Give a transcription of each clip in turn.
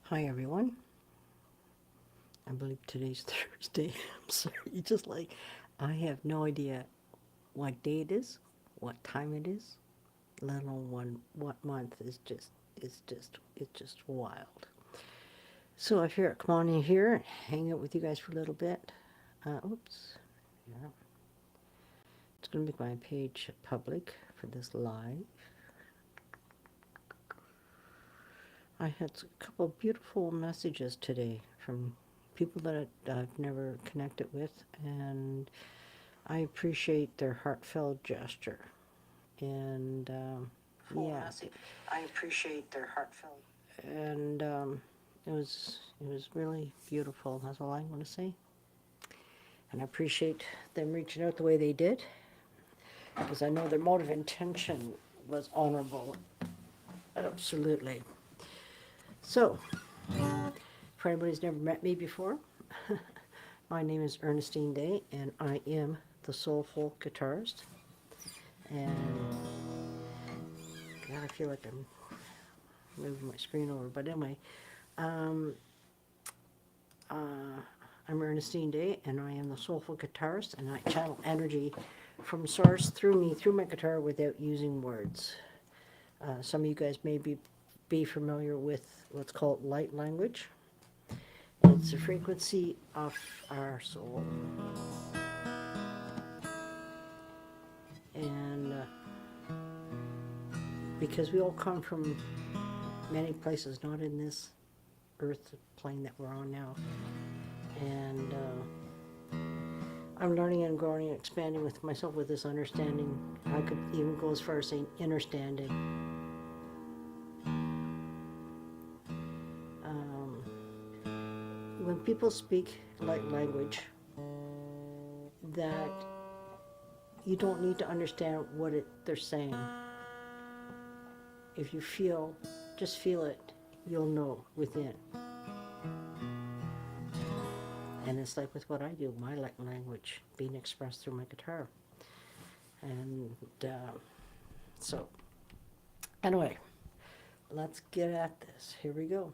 Hi everyone. I believe today's Thursday. I'm sorry. I have no idea what day it is, what time it is, let alone what month is it's just wild. So I figured come on in here and hang out with you guys for a little bit. Oops. Yeah. It's gonna make my page public for this live. I had a couple beautiful messages today from people that I've never connected with, and I appreciate their heartfelt gesture. And yeah, message. I appreciate their heartfelt. And it was really beautiful. That's all I'm going to say. And I appreciate them reaching out the way they did, because I know their motive intention was honorable. Absolutely. So, for anybody who's never met me before, my name is Ernestine Day, and I am the Soulful Guitarist. And God, I feel like I'm moving my screen over, but anyway, um, I'm Ernestine Day, and I am the Soulful Guitarist, and I channel energy from source through me, through my guitar, without using words. Some of you guys may be familiar with what's called light language. It's the frequency of our soul. And because we all come from many places, not in this earth plane that we're on now. And I'm learning and growing and expanding with myself with this understanding. I could even go as far as saying understanding. When people speak light language, that you don't need to understand what they're saying. If you feel, just feel it, you'll know within. And it's like with what I do, my light language being expressed through my guitar. And so, anyway, let's get at this. Here we go.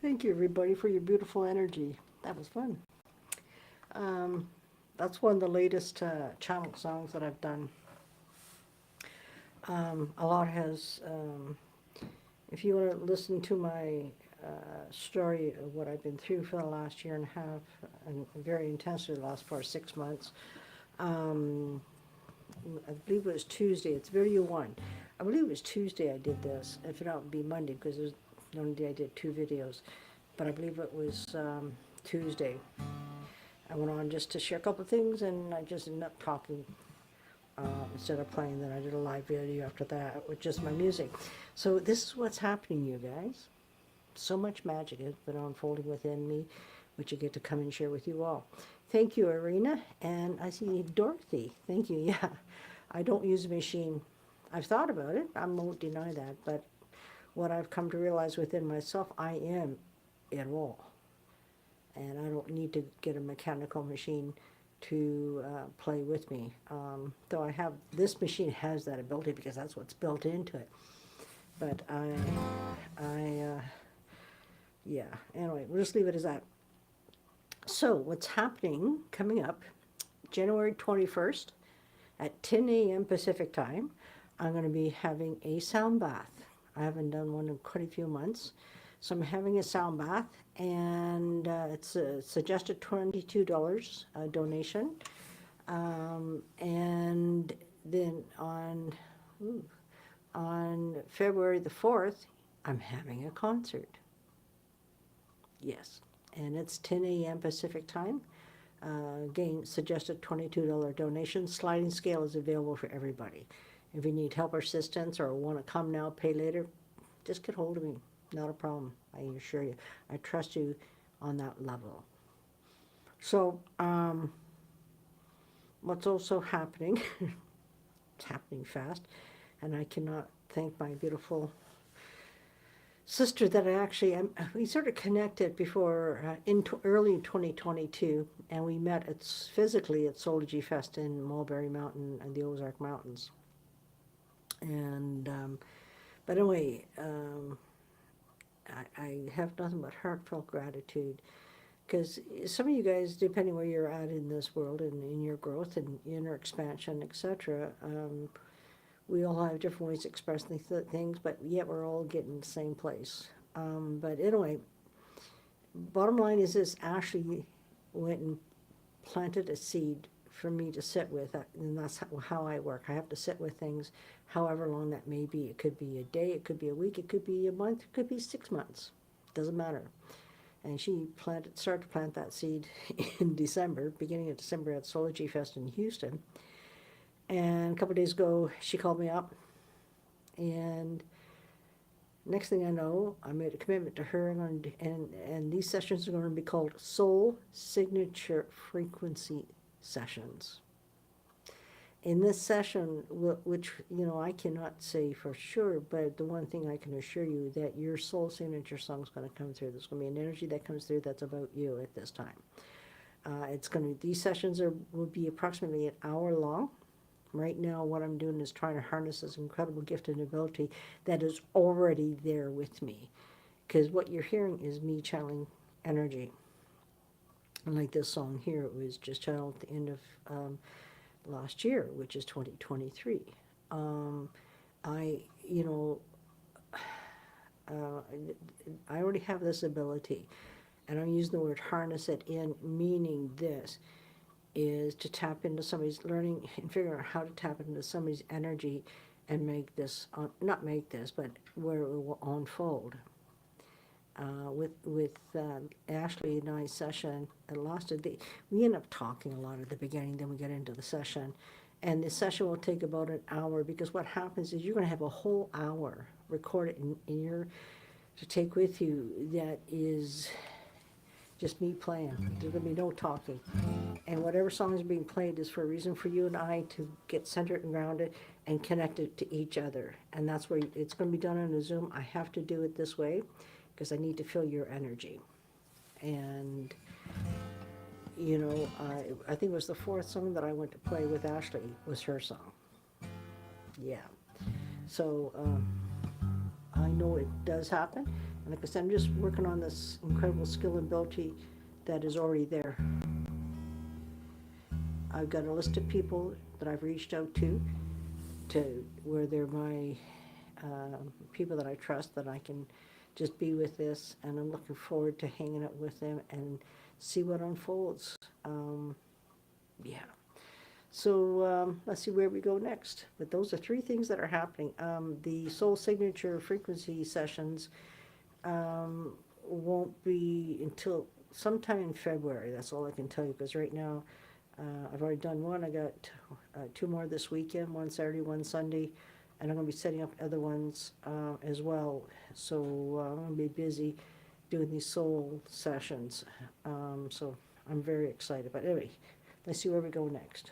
Thank you, everybody, for your beautiful energy. That was fun. Um, that's one of the latest channel songs that I've done. A lot has, if you want to listen to my story of what I've been through for the last year and a half, and very intensely the last 6 months, um, I believe it was Tuesday. It's video one. I believe it was Tuesday I did this. If not, it would be Monday because it was the only day I did 2 videos. But I believe it was Tuesday. I went on just to share a couple of things, and I just ended up talking instead of playing. Then I did a live video after that with just my music. So this is what's happening, you guys. So much magic has been unfolding within me, which I get to come and share with you all. Thank you, Arena. And I see Dorothy. Thank you. Yeah, I don't use a machine. I've thought about it. I won't deny that. But what I've come to realize within myself, I am it all. And I don't need to get a mechanical machine to play with me. Though I have, this machine has that ability because that's what's built into it. But yeah, anyway, we'll just leave it as that. So what's happening coming up, January 21st at 10 a.m. Pacific time, I'm going to be having a sound bath. I haven't done one in quite a few months. So I'm having a sound bath, and it's a suggested $22 donation. And then on February the 4th, I'm having a concert. Yes, and it's 10 a.m. Pacific time. Again, suggested $22 donation. Sliding scale is available for everybody. If you need help or assistance or want to come now, pay later, just get hold of me. Not a problem, I assure you. I trust you on that level. So, what's also happening, it's happening fast, and I cannot thank my beautiful sister that I actually, we sort of connected before, early 2022, and we met physically at Soulful Guitarist Fest in Mulberry Mountain and the Ozark Mountains. And, but anyway, I have nothing but heartfelt gratitude, because some of you guys, depending where you're at in this world and in your growth and inner expansion, etc., we all have different ways of expressing things, but yet we're all getting the same place. But anyway, bottom line is this: Ashley went and planted a seed for me to sit with, and that's how I work. I have to sit with things however long that may be. It could be a day, it could be a week, it could be a month, it could be 6 months. Doesn't matter. And she started to plant that seed in December, beginning of December at Soulful Guitarist Fest in Houston. And a couple of days ago, she called me up, and next thing I know, I made a commitment to her, and these sessions are going to be called Soul Signature Frequency Sessions. In this session, which, I cannot say for sure, but the one thing I can assure you that your soul signature song is going to come through. There's going to be an energy that comes through that's about you at this time. These sessions will be approximately an hour long. Right now, what I'm doing is trying to harness this incredible gift and ability that is already there with me. Because what you're hearing is me channeling energy. And like this song here, it was just channeled at the end of last year, which is 2023. I already have this ability, and I'm using the word harness it in, meaning this is to tap into somebody's learning and figuring out how to tap into somebody's energy and make this, not make this, but where it will unfold. With Ashley and I's session, we end up talking a lot at the beginning, then we get into the session. And the session will take about an hour, because what happens is you're going to have a whole hour recorded to take with you that is just me playing. There's going to be no talking. And whatever song is being played is for a reason for you and I to get centered and grounded and connected to each other. And that's where it's going to be done on a Zoom. I have to do it this way because I need to feel your energy. And, I think it was the fourth song that I went to play with Ashley was her song. Yeah. So, I know it does happen. And like I said, I'm just working on this incredible skill and ability that is already there. I've got a list of people that I've reached out to where they're my people that I trust, that I can just be with this, and I'm looking forward to hanging out with them and see what unfolds. Yeah. So let's see where we go next. But those are three things that are happening. The soul signature frequency sessions won't be until sometime in February. That's all I can tell you, because right now I've already done one. I got two more this weekend, one Saturday, one Sunday, and I'm going to be setting up other ones as well. So I'm going to be busy doing these soul sessions. So I'm very excited. But anyway, let's see where we go next.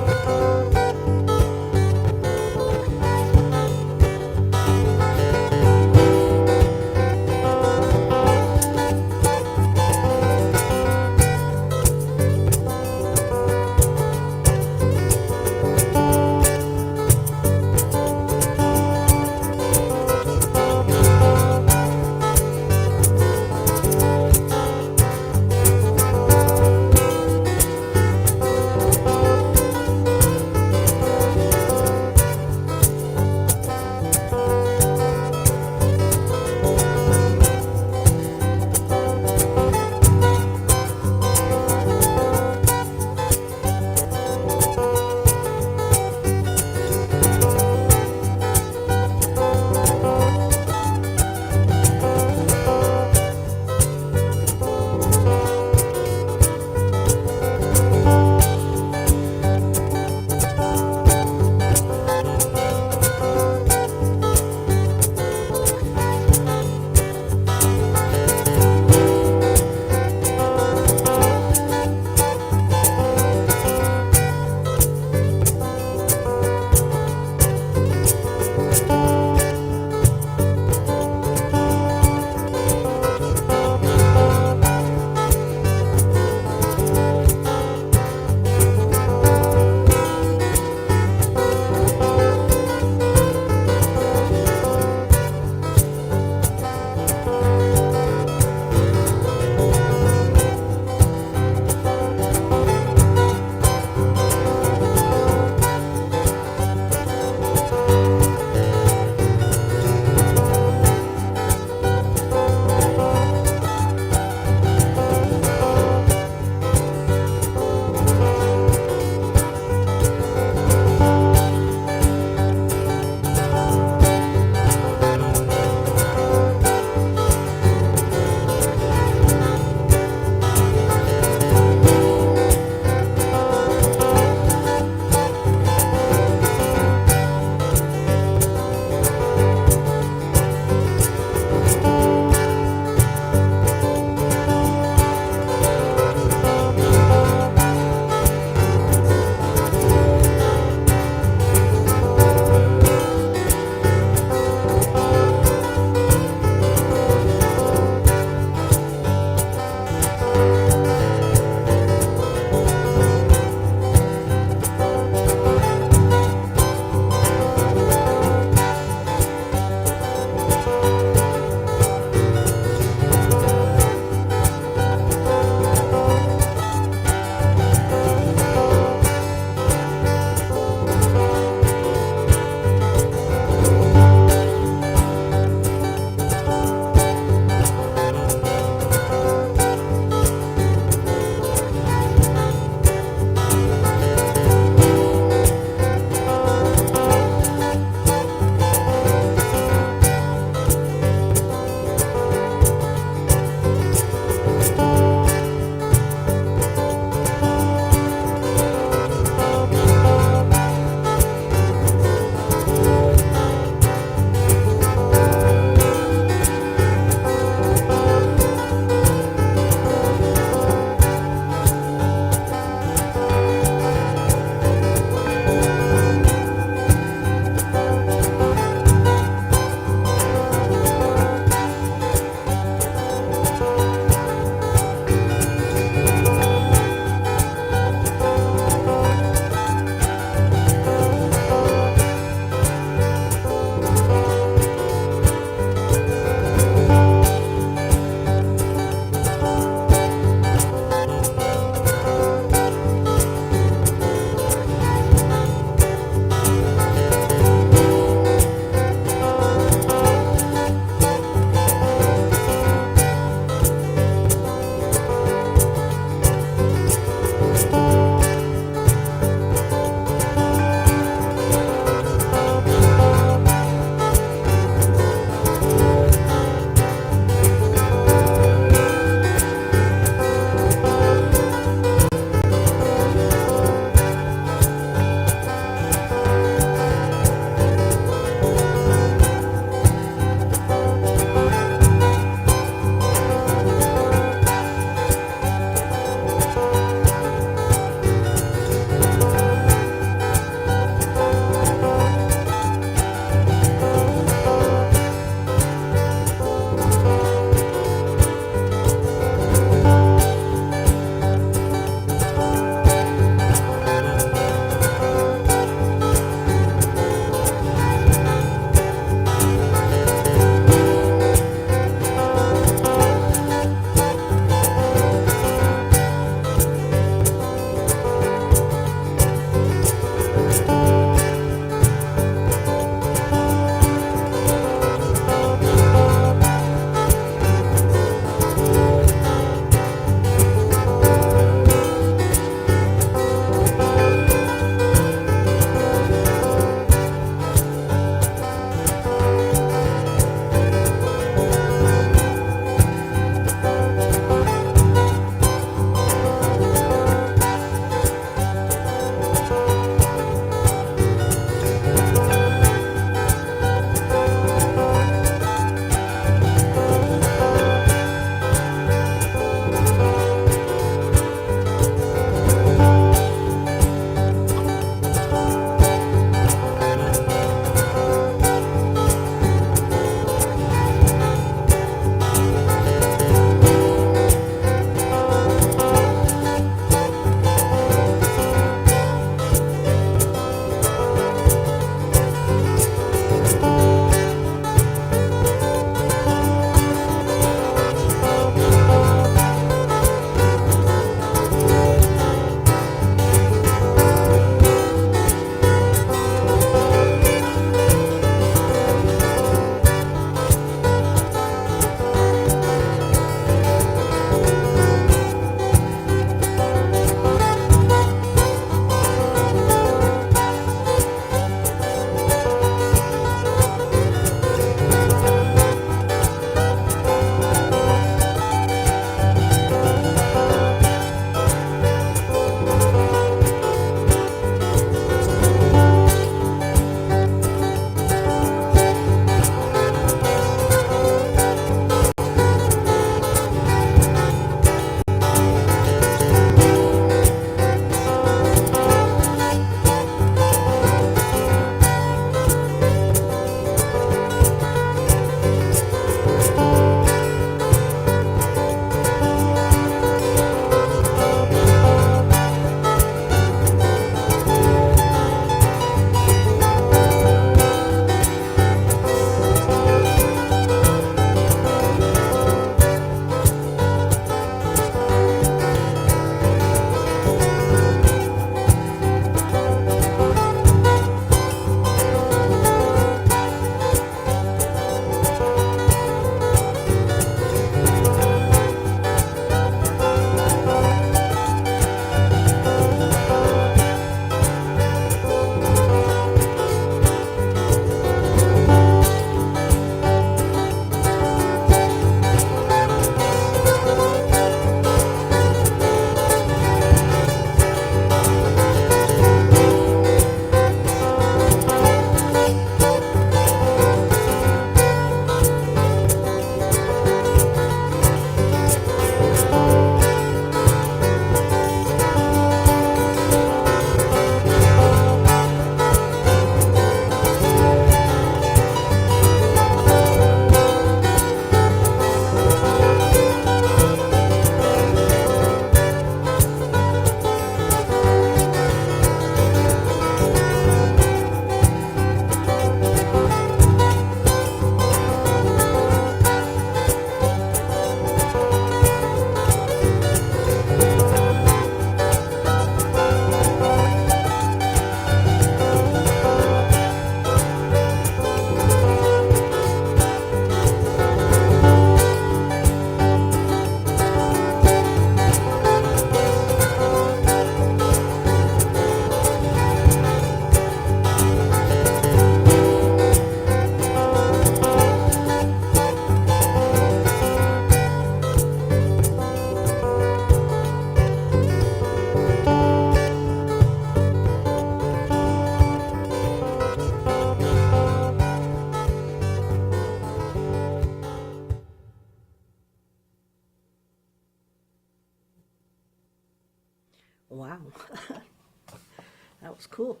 That was cool.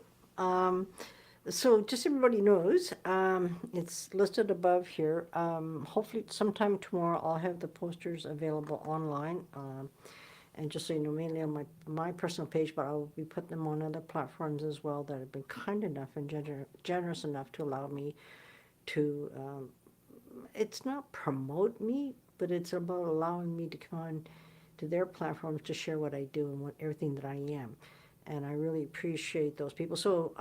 So just so everybody knows, it's listed above here. Hopefully sometime tomorrow I'll have the posters available online. And just so you know, mainly on my personal page, but I'll be putting them on other platforms as well that have been kind enough and generous enough to allow me to, it's not promote me, but it's about allowing me to come on to their platforms to share what I do and everything that I am. And I really appreciate those people. So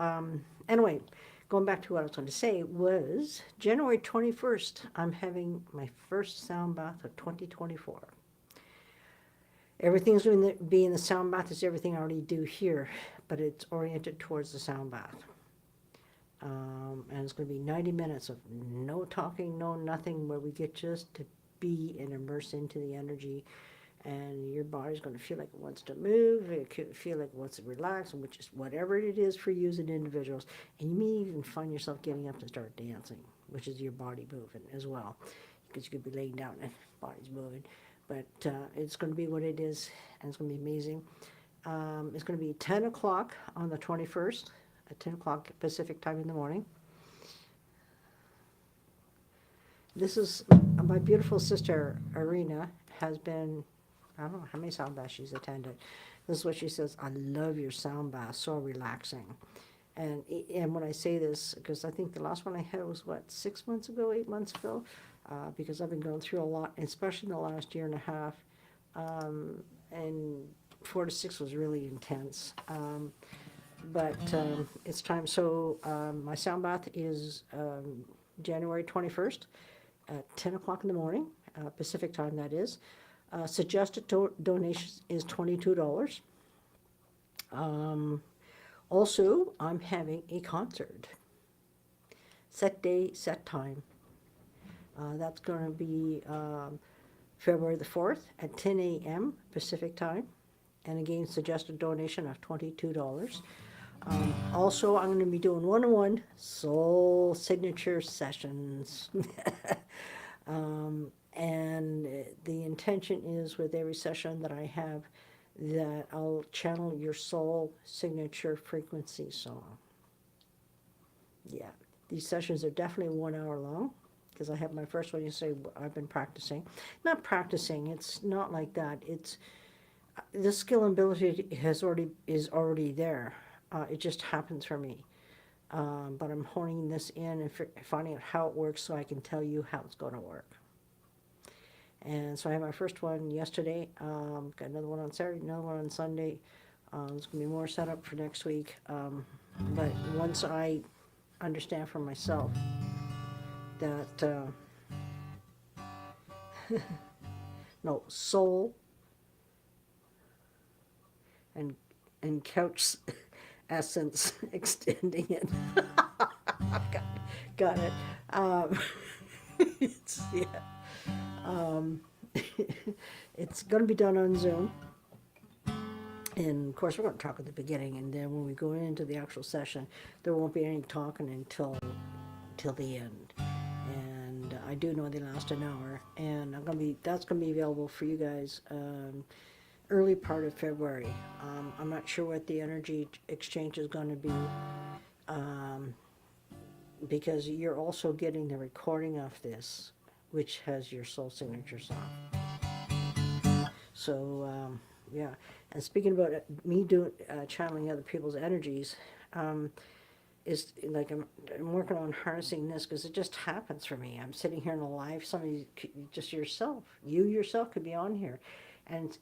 anyway, going back to what I was going to say was January 21st, I'm having my first sound bath of 2024. Everything's going to be in the sound bath is everything I already do here, but it's oriented towards the sound bath. And it's going to be 90 minutes of no talking, no nothing, where we get just to be and immerse into the energy. And your body's going to feel like it wants to move, it could feel like it wants to relax, which is whatever it is for you as individuals. And you may even find yourself getting up to start dancing, which is your body moving as well. Because you could be laying down and body's moving. But it's going to be what it is, and it's going to be amazing. It's going to be 10 o'clock on the 21st, at 10 o'clock Pacific time in the morning. This is my beautiful sister, Irina, has been, I don't know how many sound baths she's attended. This is what she says: I love your sound bath, so relaxing. And when I say this, because I think the last one I had was, what, 6 months ago, 8 months ago? Because I've been going through a lot, especially in the last year and a half. And 4 to 6 was really intense. But it's time. So my sound bath is January 21st at 10 o'clock in the morning, Pacific time, that is. Suggested donation is $22. Also, I'm having a concert. Set day, set time. That's going to be February the 4th at 10 a.m. Pacific time. And again, suggested donation of $22. Also, I'm going to be doing one-on-one soul signature sessions. And the intention is with every session that I have that I'll channel your soul signature frequency song. Yeah, these sessions are definitely 1 hour long, because I have my first one yesterday. I've been practicing. Not practicing, it's not like that. It's the skill and ability is already there. It just happens for me. But I'm honing this in and finding out how it works so I can tell you how it's going to work. And so I had my first one yesterday. Got another one on Saturday, another one on Sunday. There's going to be more set up for next week. But once I understand for myself that no, soul and couch essence extending it. got it. Yeah. It's going to be done on Zoom. And of course, we're going to talk at the beginning, and then when we go into the actual session, there won't be any talking until the end. And I do know they last an hour, and that's going to be available for you guys early part of February. I'm not sure what the energy exchange is going to be, because you're also getting the recording of this, which has your soul signature song. So yeah. And speaking about me channeling other people's energies, is like I'm working on harnessing this, because it just happens for me. I'm sitting here in a live, somebody, just you yourself could be on here, and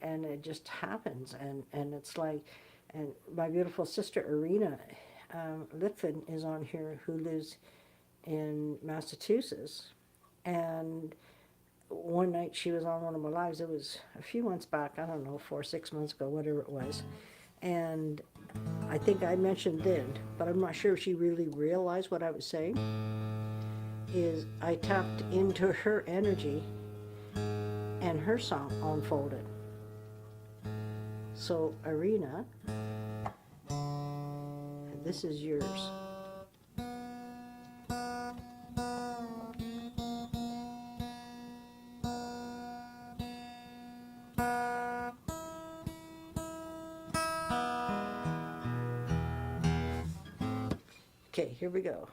it just happens, and it's like, and my beautiful sister Irina Litvin is on here, who lives in Massachusetts, and one night she was on one of my lives. It was a few months back, I don't know, 4 or 6 months ago, whatever it was. And I think I mentioned then, but I'm not sure if she really realized what I was saying, is I tapped into her energy and her song unfolded. So Irina, this is yours. Okay, here we go.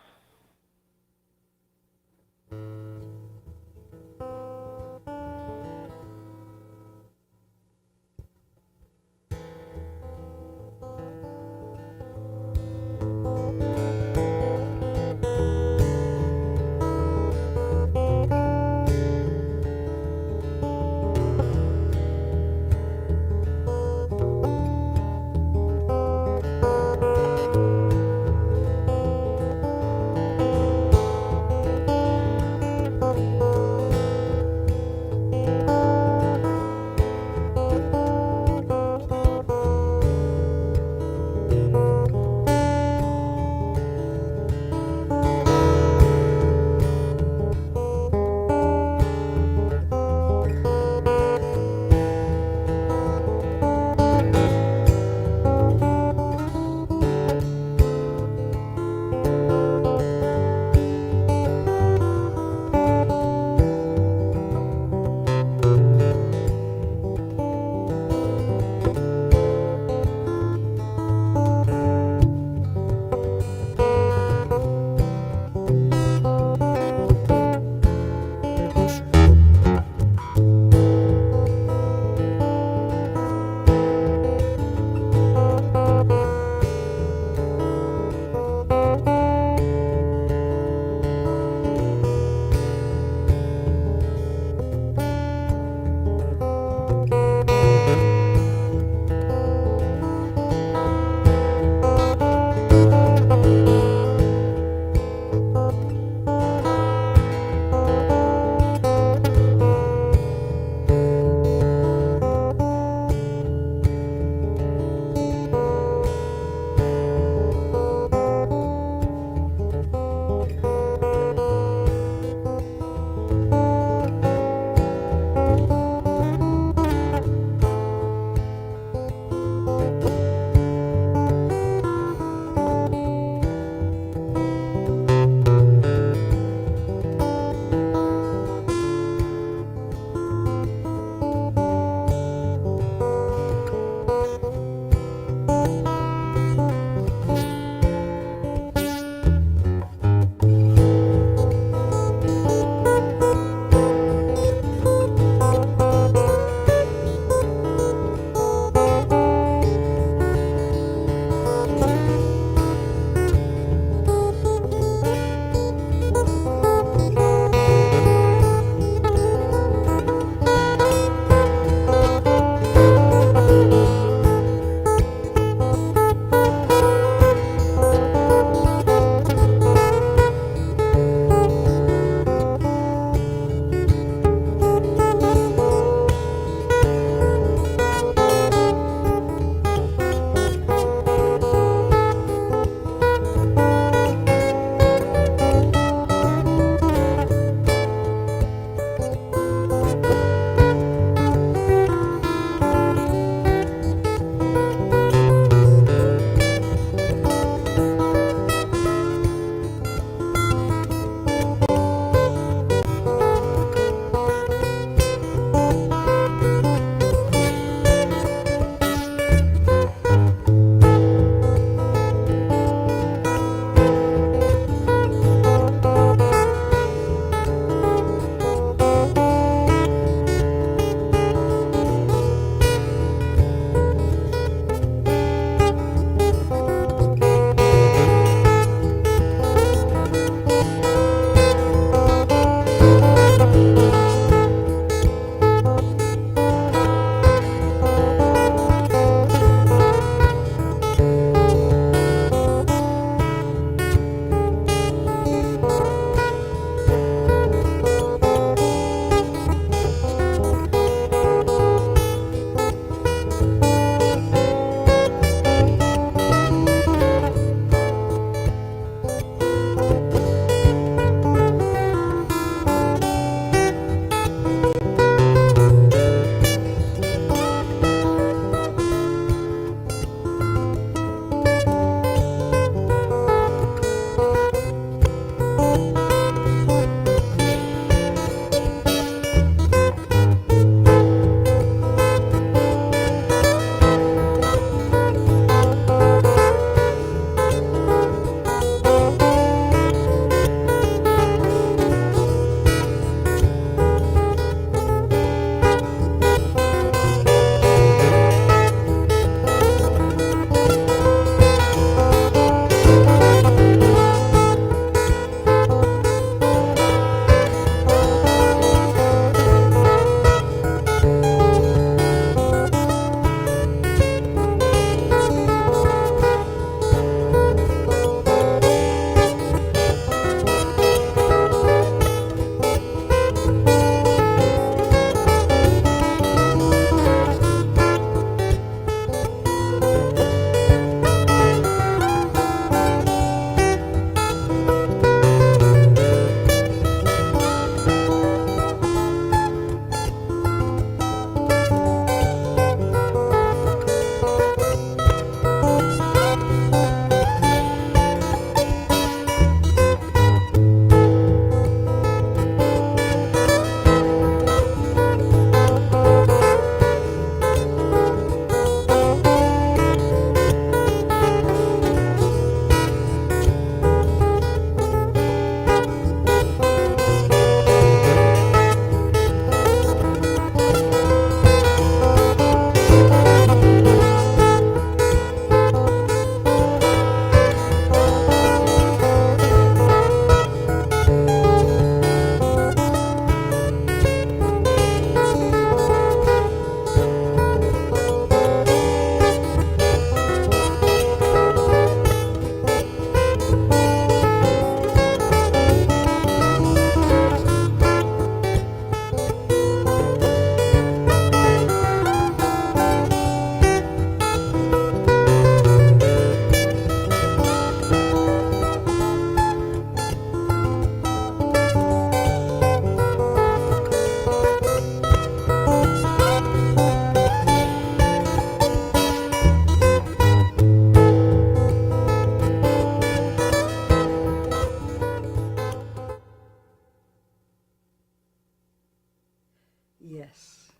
Yes.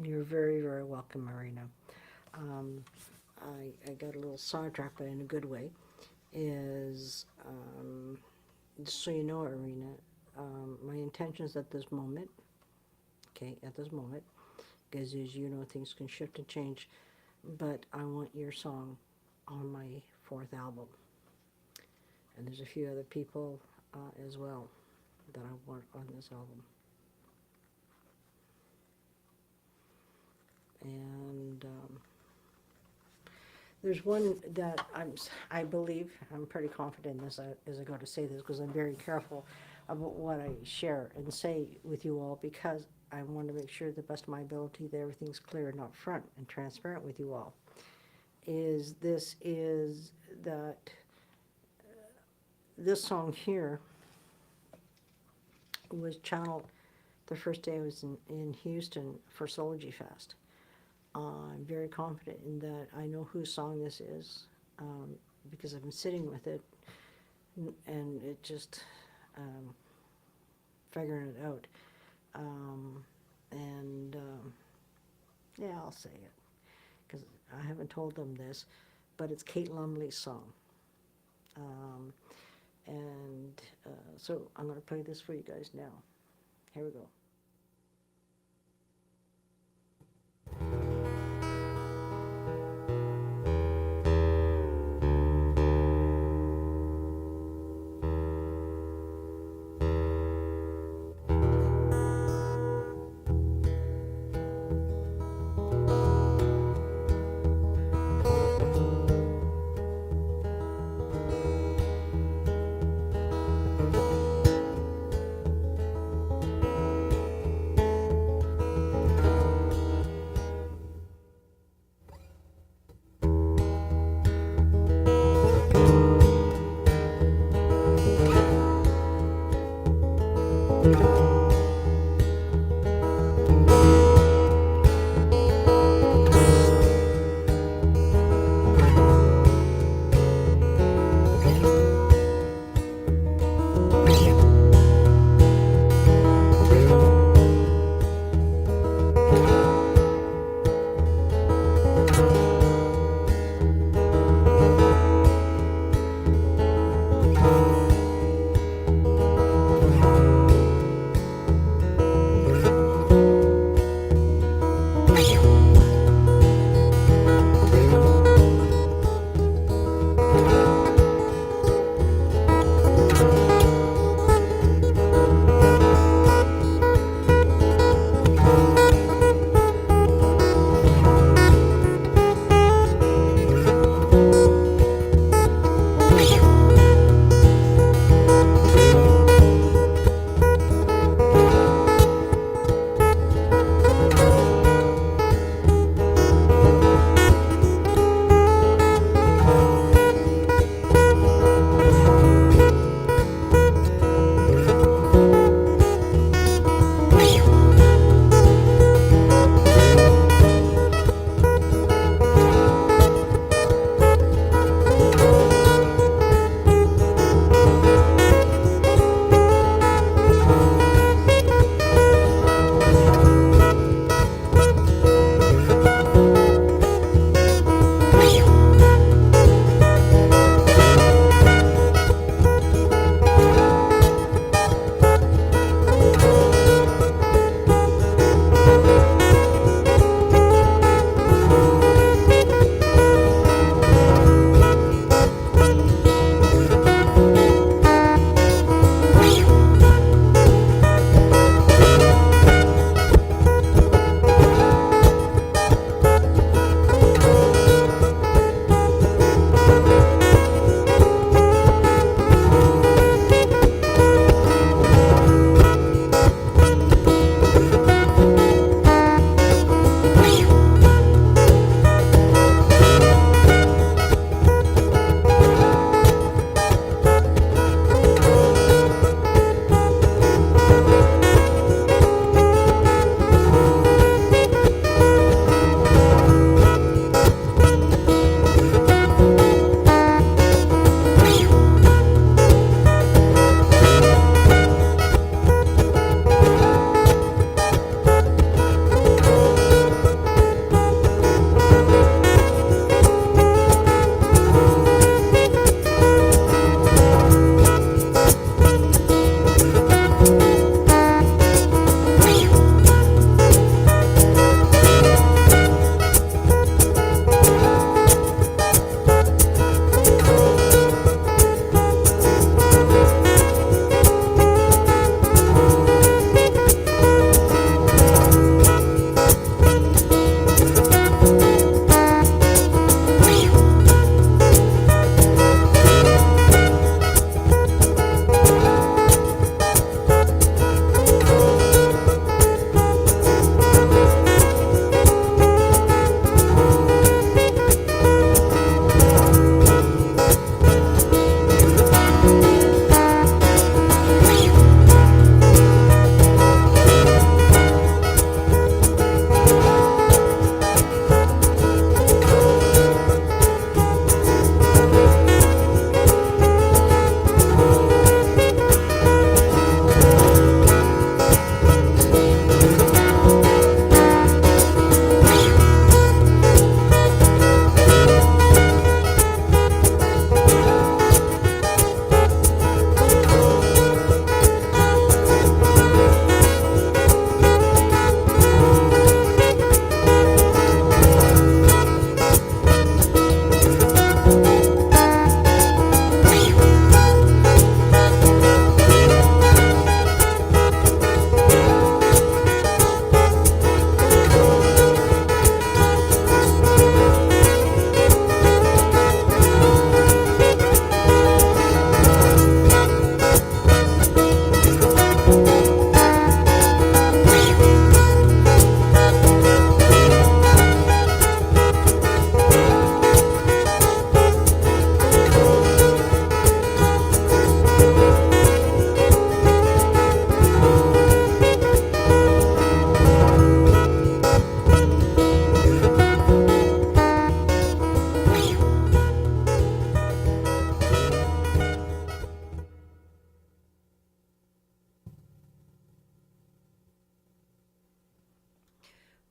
You're very, very welcome, Marina. Um, I got a little sidetracked, but in a good way. Is just so you know, Irina, my intentions at this moment, okay, at this moment, because as you know, things can shift and change, but I want your song on my fourth album. And there's a few other people as well that I want on this album. And there's one that I believe, I'm pretty confident in this as I go to say this, because I'm very careful about what I share and say with you all, because I want to make sure to the best of my ability that everything's clear and upfront and transparent with you all. Is that this song here was channeled the first day I was in Houston for Soulful Fest. I'm very confident in that I know whose song this is, because I've been sitting with it and it just figuring it out. Yeah, I'll say it because I haven't told them this, but it's Kate Lumley's song. So I'm going to play this for you guys now. Here we go.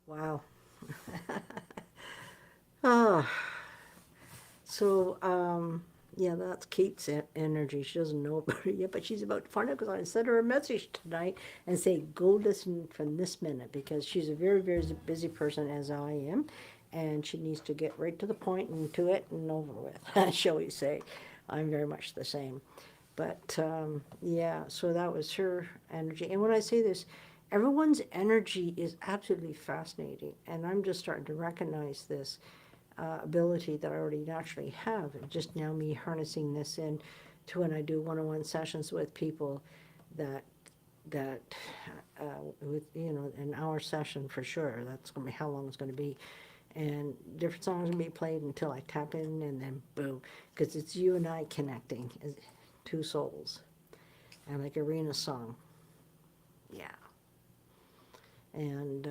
Wow. Ah, so, yeah, that's Kate's energy. She doesn't know about it yet, but she's about to find out because I sent her a message tonight and say, go listen from this minute because she's a very, very busy person as I am, and she needs to get right to the point and to it and over with, shall we say. I'm very much the same. But yeah, so that was her energy. And when I say this, everyone's energy is absolutely fascinating, and I'm just starting to recognize this ability that I already naturally have. And just now me harnessing this in to when I do one-on-one sessions with people that that with an hour session for sure. That's gonna be how long it's gonna be, and different songs gonna be played until I tap in, and then boom, because it's you and I connecting as two souls, and like Arena's song, yeah, and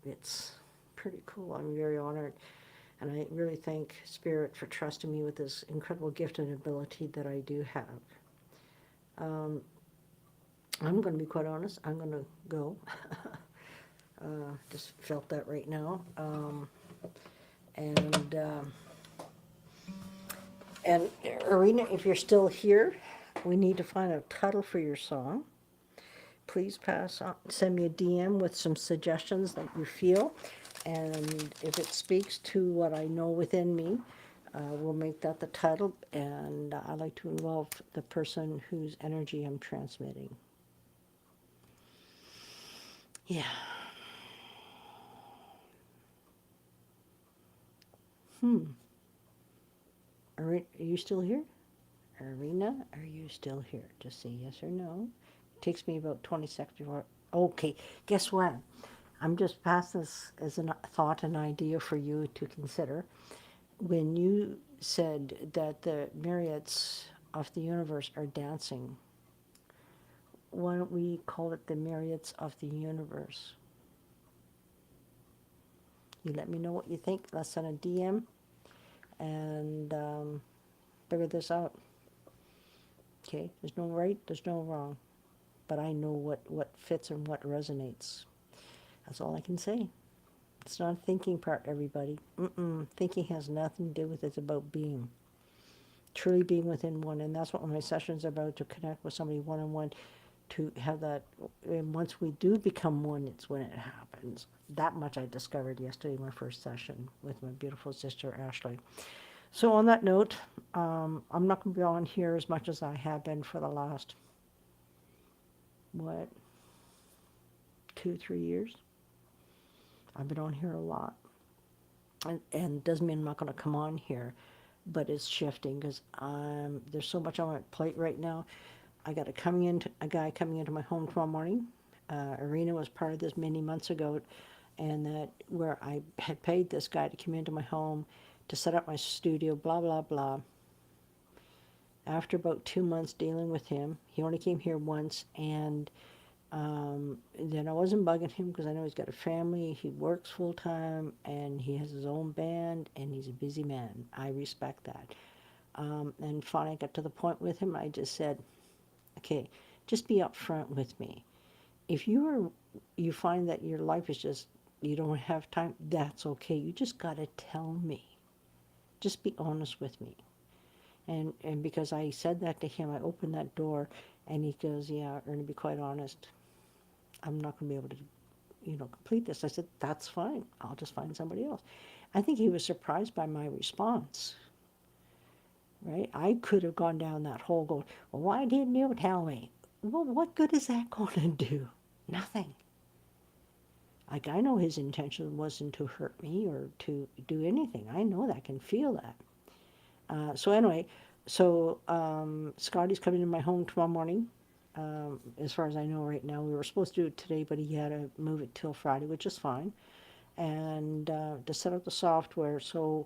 it's pretty cool. I'm very honored. And I really thank Spirit for trusting me with this incredible gift and ability that I do have. Um, I'm going to be quite honest. I'm going to go. Just felt that right now. And and Arena, if you're still here, we need to find a title for your song. Please pass on, send me a DM with some suggestions that you feel. And if it speaks to what I know within me, we'll make that the title. And I like to involve the person whose energy I'm transmitting. Yeah. Hmm. Are you still here? Arena, are you still here? Just say yes or no. It takes me about 20 seconds before. Okay, guess what? I'm just passing this as a thought, an idea for you to consider. When you said that the myriads of the universe are dancing, why don't we call it the myriads of the universe? You let me know what you think. Let's send a DM and figure this out. Okay, there's no right, there's no wrong, but I know what fits and what resonates. That's all I can say. It's not a thinking part, everybody. Thinking has nothing to do with it. It's about being. Truly being within one. And that's what my session's about, to connect with somebody one-on-one, to have that. And once we do become one, it's when it happens. That much I discovered yesterday in my first session with my beautiful sister, Ashley. So on that note, I'm not going to be on here as much as I have been for the last, what, 2, 3 years. I've been on here a lot. And doesn't mean I'm not going to come on here, but it's shifting because there's so much on my plate right now. I got a guy coming into my home tomorrow morning. Arena was part of this many months ago, and that where I had paid this guy to come into my home to set up my studio, blah blah blah. After about 2 months dealing with him, he only came here once, and then I wasn't bugging him because I know he's got a family, he works full time, and he has his own band, and he's a busy man. I respect that. And finally, I got to the point with him. I just said, "Okay, just be upfront with me. If you find that your life is just you don't have time, that's okay. You just got to tell me. Just be honest with me." And because I said that to him, I opened that door, and he goes, "Yeah, Ernie, to be quite honest, I'm not going to be able to complete this." I said, "That's fine. I'll just find somebody else." I think he was surprised by my response, right? I could have gone down that hole going, "Well, why didn't you tell me?" Well, what good is that going to do? Nothing. Like, I know his intention wasn't to hurt me or to do anything. I know that. I can feel that. So anyway, Scotty's coming to my home tomorrow morning. As far as I know right now, we were supposed to do it today, but he had to move it till Friday, which is fine. And to set up the software, so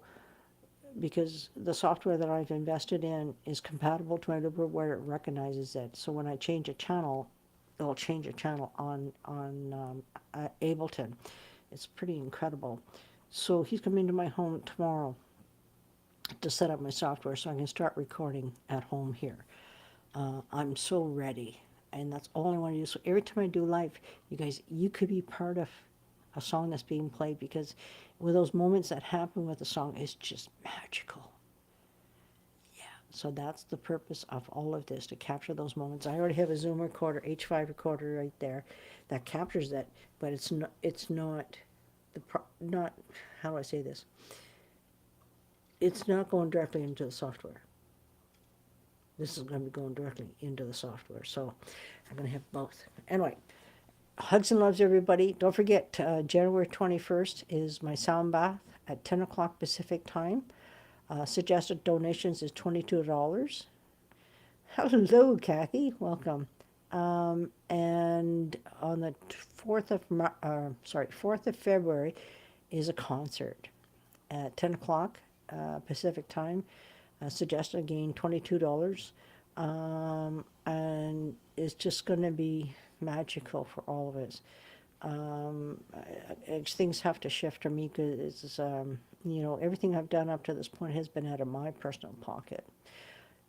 because the software that I've invested in is compatible to my Libra where it recognizes it. So when I change a channel, it'll change a channel on Ableton. It's pretty incredible. So he's coming to my home tomorrow to set up my software so I can start recording at home here. I'm so ready, and that's all I want to do. So every time I do live, you guys, you could be part of a song that's being played, because with those moments that happen with the song, it's just magical. Yeah, so that's the purpose of all of this, to capture those moments. I already have a Zoom recorder, H5 recorder right there, that captures that, but it's not not, how do I say this? It's not going directly into the software. This is going to be going directly into the software. So I'm going to have both. Anyway, hugs and loves, everybody. Don't forget, January 21st is my sound bath at 10 o'clock Pacific time. Suggested donations is $22. Hello, Kathy. Welcome. And on the 4th of February is a concert at 10 o'clock Pacific time. Suggested again $22. And it's just going to be magical for all of us. Things have to shift for me, because everything I've done up to this point has been out of my personal pocket.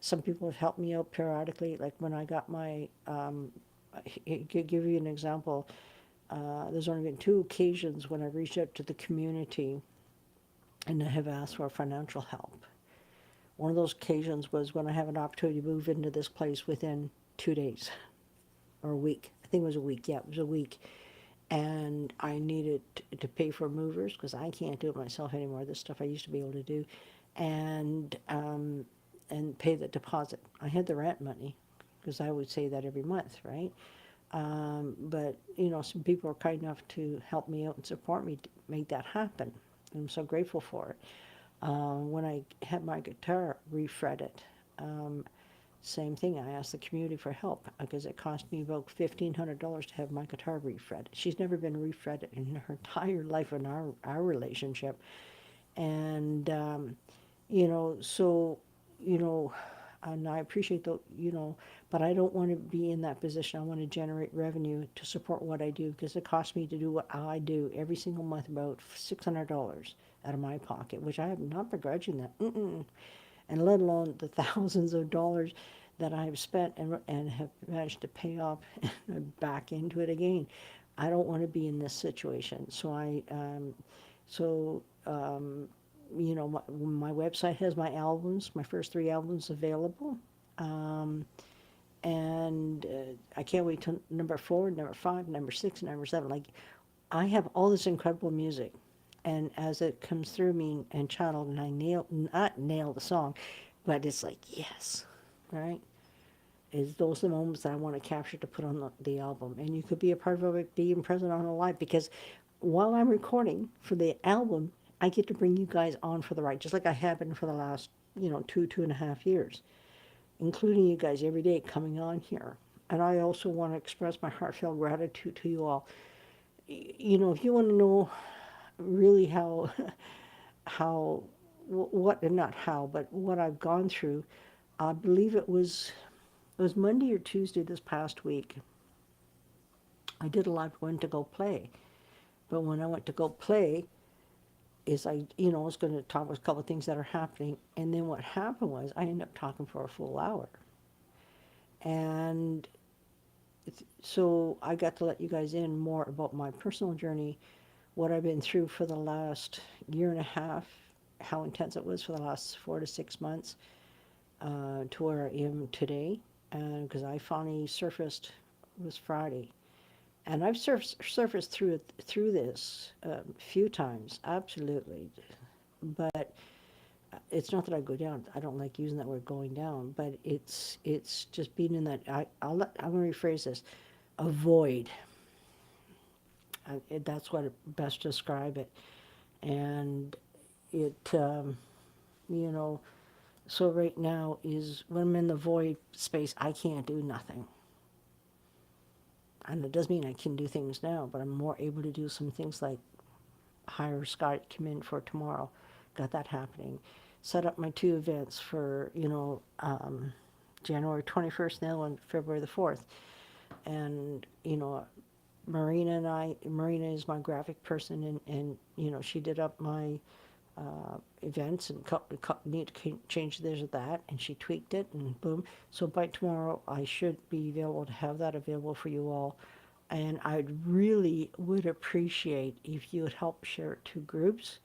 Some people have helped me out periodically, like when I got my, give you an example, there's only been 2 occasions when I reached out to the community and I have asked for financial help. One of those occasions was when I have an opportunity to move into this place within 2 days or a week. I think it was a week. Yeah, it was a week. And I needed to pay for movers, because I can't do it myself anymore. This stuff I used to be able to do, and pay the deposit. I had the rent money, because I would say that every month, right? But some people were kind enough to help me out and support me to make that happen. I'm so grateful for it. When I had my guitar refretted, same thing. I asked the community for help, because it cost me about $1,500 to have my guitar refretted. She's never been refretted in her entire life in our relationship. And, so, and I appreciate but I don't want to be in that position. I want to generate revenue to support what I do, because it costs me to do what I do every single month about $600 out of my pocket, which I am not begrudging that. And let alone the thousands of dollars that I have spent and have managed to pay off and back into it again. I don't want to be in this situation. So my website has my albums, my first 3 albums available. And I can't wait till number 4, number 5, number 6, number 7. Like, I have all this incredible music, and as it comes through me and channeled, and I not nail the song, but it's like, yes, right? Those are the moments that I want to capture to put on the album. And you could be a part of it, being present on a live, because while I'm recording for the album, I get to bring you guys on for the ride, just like I have been for the last, 2.5 years, including you guys every day coming on here. And I also want to express my heartfelt gratitude to you all. If you want to know really how, what, and not how, but what I've gone through, I believe it was Monday or Tuesday this past week. I did a live, went to go play. But when I went to go play, I was going to talk about a couple of things that are happening. And then what happened was I ended up talking for a full hour. And so I got to let you guys in more about my personal journey, what I've been through for the last year and a half, how intense it was for the last 4 to 6 months, to where I am today. And because I finally surfaced, it was Friday. And I've surfaced through this a few times, absolutely. But it's not that I go down. I don't like using that word going down, but it's just being in that. I'm going to rephrase this: a void. That's what it best describe it. And it, so right now is when I'm in the void space, I can't do nothing. And it does mean I can do things now, but I'm more able to do some things like hire Scott to come in for tomorrow. Got that happening. Set up my 2 events for, January 21st now and February the 4th. And, Marina is my graphic person, and she did up my events and need to change this or that, and she tweaked it, and boom. So by tomorrow, I should be able to have that available for you all. And I really would appreciate if you would help share it to groups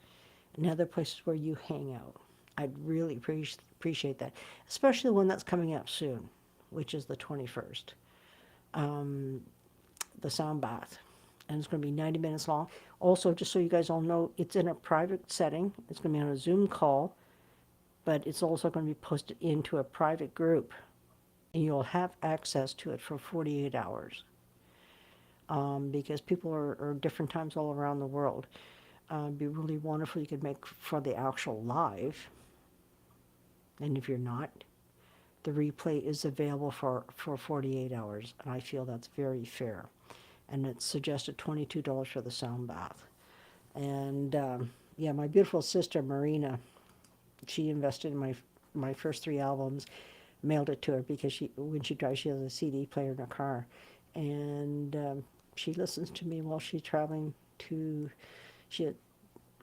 and other places where you hang out. I'd really appreciate that, especially the one that's coming up soon, which is the 21st, the sound bath. And it's going to be 90 minutes long. Also, just so you guys all know, it's in a private setting. It's going to be on a Zoom call, but it's also going to be posted into a private group. And you'll have access to it for 48 hours because people are different times all around the world. It'd be really wonderful you could make for the actual live. And if you're not, the replay is available for 48 hours. And I feel that's very fair. And it's suggested $22 for the sound bath. And yeah, my beautiful sister Marina, she invested in my first 3 albums, mailed it to her because when she drives, she has a CD player in her car, and she listens to me while she's traveling to. She,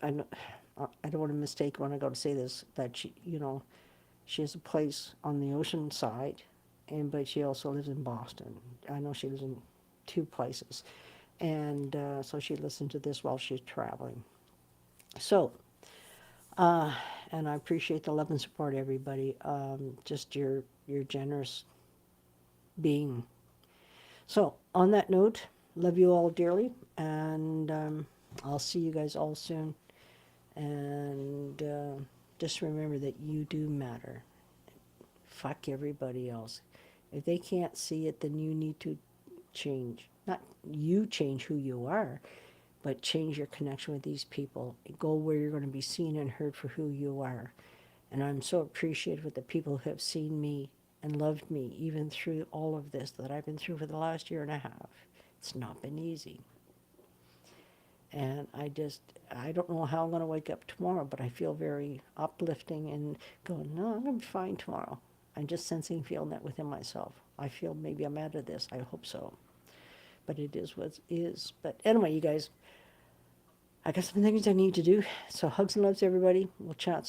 I, I don't want to mistake when I go to say this that she has a place on the ocean side, but she also lives in Boston. I know she lives in two places, and so she listened to this while she's traveling. So, and I appreciate the love and support, everybody. Just your generous being. So, on that note, love you all dearly, and I'll see you guys all soon. And just remember that you do matter. Fuck everybody else. If they can't see it, then you need to change. Not you change who you are, but change your connection with these people. Go where you're going to be seen and heard for who you are. And I'm so appreciative of the people who have seen me and loved me even through all of this that I've been through for the last year and a half. It's not been easy. And I don't know how I'm going to wake up tomorrow, but I feel very uplifting and going, no, I'm going to be fine tomorrow. I'm just feeling that within myself. I feel maybe I'm out of this. I hope so. But it is what it is. But anyway, you guys, I got some things I need to do. So hugs and loves, everybody. We'll chat soon.